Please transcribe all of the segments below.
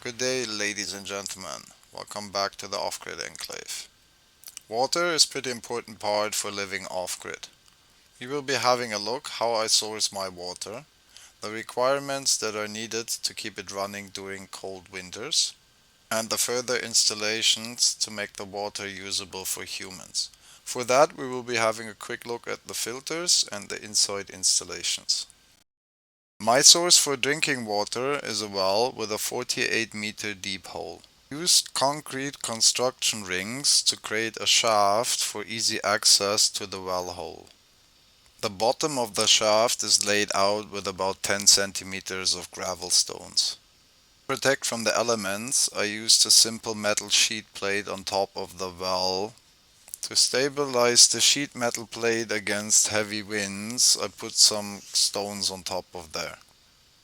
Good day, ladies and gentlemen. Welcome back to the OffGrid Enclave. Water is a pretty important part for living off-grid. We will be having a look how I source my water, the requirements that are needed to keep it running during cold winters, and the further installations to make the water usable for humans. For that, we will be having a quick look at the filters and the inside installations. My source for drinking water is a well with a 48-meter deep hole. I used concrete construction rings to create a shaft for easy access to the well hole. The bottom of the shaft is laid out with about 10 centimeters of gravel stones. To protect from the elements, I used a simple metal sheet plate on top of the well. To stabilize the sheet metal plate against heavy winds, I put some stones on top of there.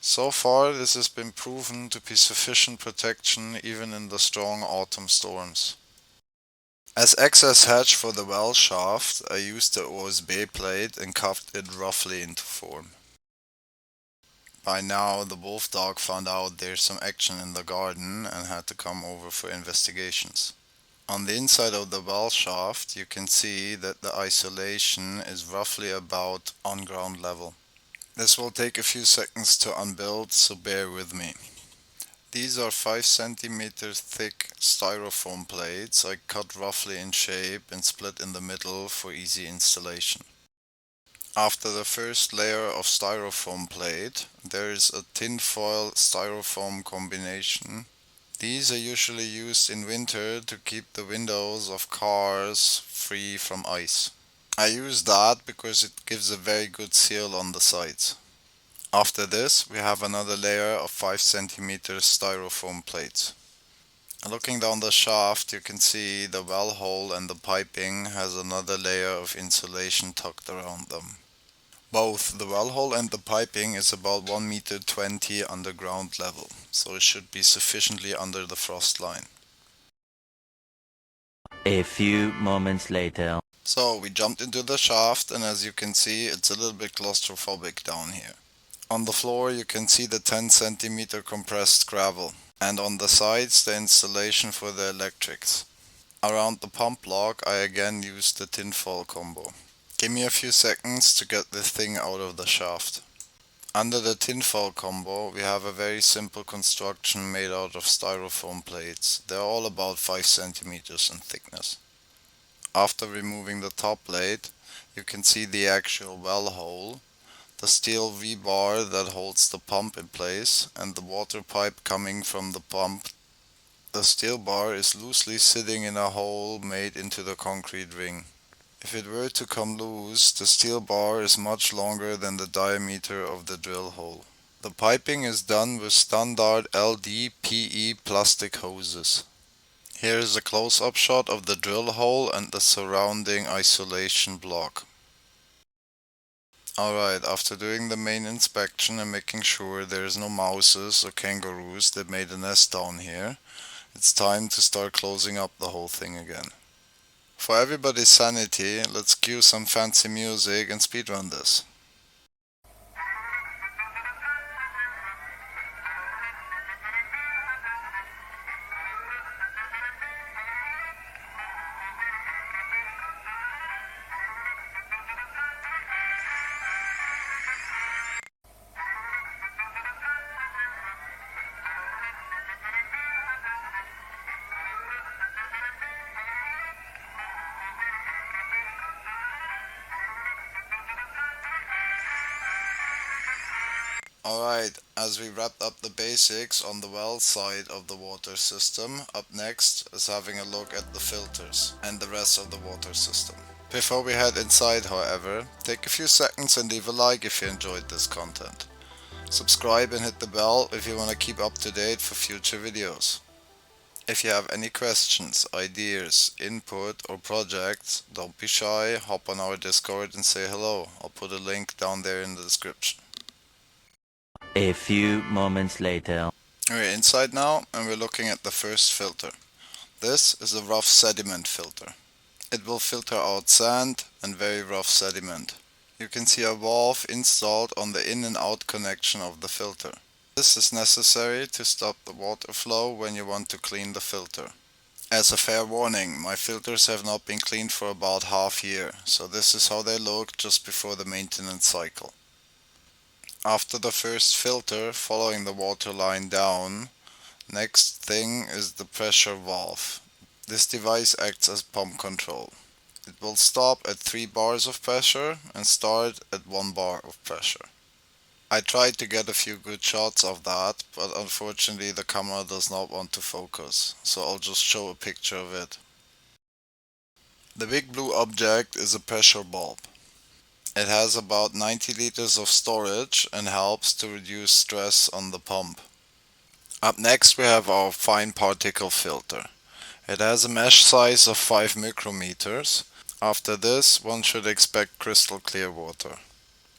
So far, this has been proven to be sufficient protection even in the strong autumn storms. As excess hedge for the well shaft, I used the OSB plate and cuffed it roughly into form. By now, the wolf dog found out there's some action in the garden and had to come over for investigations. On the inside of the well shaft, you can see that the isolation is roughly about on ground level. This will take a few seconds to unbuild, so bear with me. These are 5 cm thick styrofoam plates I cut roughly in shape and split in the middle for easy installation. After the first layer of styrofoam plate, there is a tinfoil styrofoam combination. These are usually used in winter to keep the windows of cars free from ice. I use that because it gives a very good seal on the sides. After this, we have another layer of 5 cm styrofoam plates. Looking down the shaft, you can see the well hole and the piping has another layer of insulation tucked around them. Both the well hole and the piping is about 1.20 meters under ground level, so it should be sufficiently under the frost line. A few moments later. So we jumped into the shaft, and as you can see, it's a little bit claustrophobic down here. On the floor you can see the 10 cm compressed gravel, and on the sides the installation for the electrics. Around the pump block I again used the tinfoil combo. Give me a few seconds to get this thing out of the shaft. Under the tinfoil combo we have a very simple construction made out of styrofoam plates. They're all about 5 cm in thickness. After removing the top plate, you can see the actual well hole, the steel V-bar that holds the pump in place, and the water pipe coming from the pump. The steel bar is loosely sitting in a hole made into the concrete ring. If it were to come loose, the steel bar is much longer than the diameter of the drill hole. The piping is done with standard LDPE plastic hoses. Here is a close-up shot of the drill hole and the surrounding isolation block. Alright, after doing the main inspection and making sure there is no mouses or kangaroos that made a nest down here, it's time to start closing up the whole thing again. For everybody's sanity, let's cue some fancy music and speedrun this. Alright, as we wrapped up the basics on the well side of the water system, up next is having a look at the filters and the rest of the water system. Before we head inside, however, take a few seconds and leave a like if you enjoyed this content. Subscribe and hit the bell if you want to keep up to date for future videos. If you have any questions, ideas, input or projects, don't be shy, hop on our Discord and say hello. I'll put a link down there in the description. A few moments later. We're inside now and we're looking at the first filter. This is a rough sediment filter. It will filter out sand and very rough sediment. You can see a valve installed on the in and out connection of the filter. This is necessary to stop the water flow when you want to clean the filter. As a fair warning, my filters have not been cleaned for about half year, so this is how they look just before the maintenance cycle. After the first filter, following the water line down, next thing is the pressure valve. This device acts as pump control. It will stop at 3 bars of pressure and start at 1 bar of pressure. I tried to get a few good shots of that, but unfortunately the camera does not want to focus, so I'll just show a picture of it. The big blue object is a pressure bulb. It has about 90 liters of storage and helps to reduce stress on the pump. Up next we have our fine particle filter. It has a mesh size of 5 micrometers. After this, one should expect crystal clear water.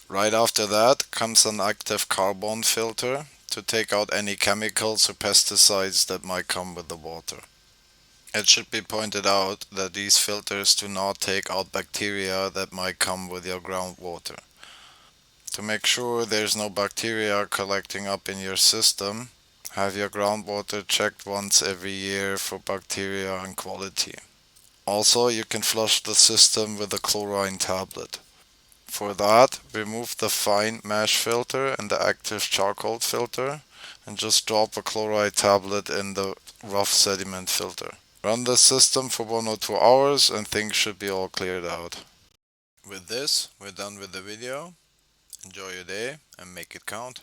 Right after that comes an active carbon filter to take out any chemicals or pesticides that might come with the water. It should be pointed out that these filters do not take out bacteria that might come with your groundwater. To make sure there's no bacteria collecting up in your system, have your groundwater checked once every year for bacteria and quality. Also, you can flush the system with a chlorine tablet. For that, remove the fine mesh filter and the active charcoal filter and just drop a chloride tablet in the rough sediment filter. Run the system for 1 or 2 hours and things should be all cleared out. With this, we're done with the video. Enjoy your day and make it count.